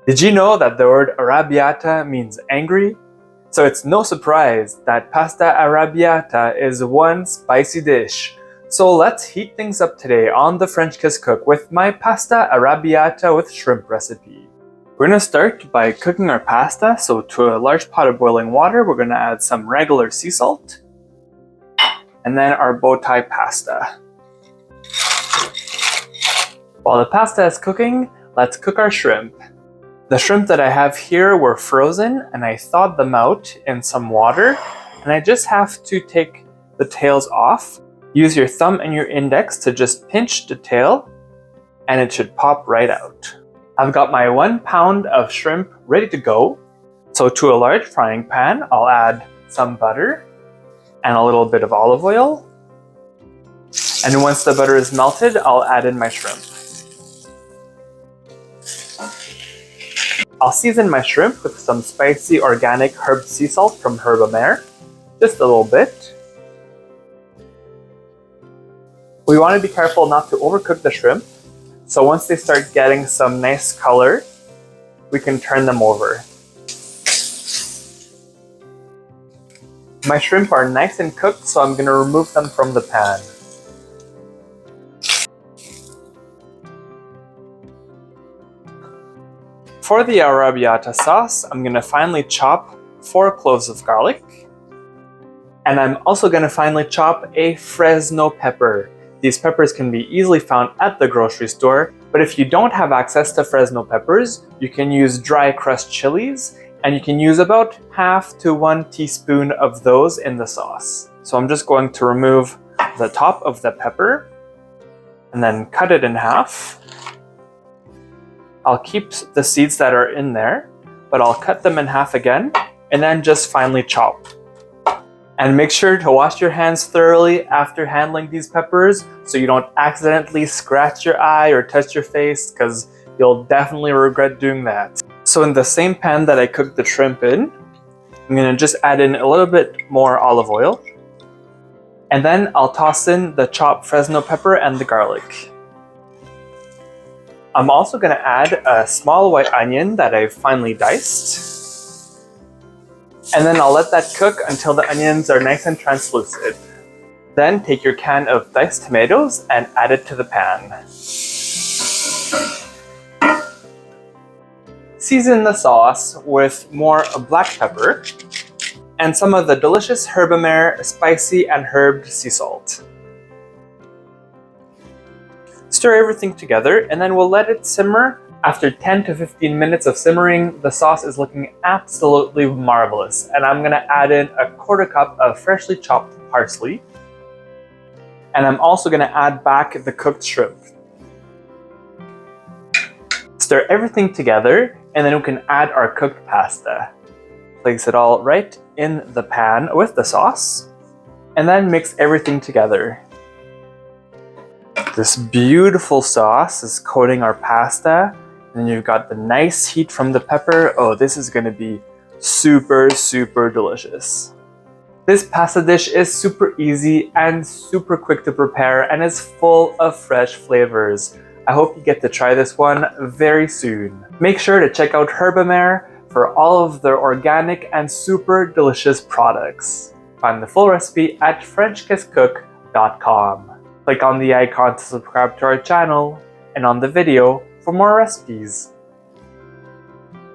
Did you know that the word arrabbiata means angry? So it's no surprise that pasta arrabbiata is one spicy dish. So let's heat things up today on the French Kiss Cook with my pasta arrabbiata with shrimp recipe. We're going to start by cooking our pasta. So to a large pot of boiling water, we're going to add some regular sea salt and then our bow tie pasta. While the pasta is cooking, let's cook our shrimp. The shrimp that I have here were frozen and I thawed them out in some water, and I just have to take the tails off. Use your thumb and your index to just pinch the tail and it should pop right out. I've got my 1 pound of shrimp ready to go. So to a large frying pan, I'll add some butter and a little bit of olive oil. And once the butter is melted, I'll add in my shrimp. I'll season my shrimp with some spicy organic herb sea salt from Herb-A-Mer, just a little bit. We want to be careful not to overcook the shrimp, so once they start getting some nice color, we can turn them over. My shrimp are nice and cooked, so I'm going to remove them from the pan. For the arrabbiata sauce, I'm going to finely chop 4 cloves of garlic. And I'm also going to finely chop a Fresno pepper. These peppers can be easily found at the grocery store, but if you don't have access to Fresno peppers, you can use dry crushed chilies, and you can use about half to 1 teaspoon of those in the sauce. So I'm just going to remove the top of the pepper and then cut it in half. I'll keep the seeds that are in there, but I'll cut them in half again and then just finely chop. And make sure to wash your hands thoroughly after handling these peppers so you don't accidentally scratch your eye or touch your face, because you'll definitely regret doing that. So in the same pan that I cooked the shrimp in, I'm going to just add in a little bit more olive oil. And then I'll toss in the chopped Fresno pepper and the garlic. I'm also going to add a small white onion that I've finely diced. And then I'll let that cook until the onions are nice and translucent. Then take your can of diced tomatoes and add it to the pan. Season the sauce with more black pepper and some of the delicious Herb-A-Mer spicy and herbed sea salt. Stir everything together and then we'll let it simmer. After 10 to 15 minutes of simmering, the sauce is looking absolutely marvelous. And I'm going to add in a 1/4 cup of freshly chopped parsley. And I'm also going to add back the cooked shrimp. Stir everything together and then we can add our cooked pasta. Place it all right in the pan with the sauce and then mix everything together. This beautiful sauce is coating our pasta, and you've got the nice heat from the pepper. Oh, this is going to be super, super delicious. This pasta dish is super easy and super quick to prepare and is full of fresh flavors. I hope you get to try this one very soon. Make sure to check out Herb-A-Mer for all of their organic and super delicious products. Find the full recipe at FrenchKissCook.com. Click on the icon to subscribe to our channel and on the video for more recipes.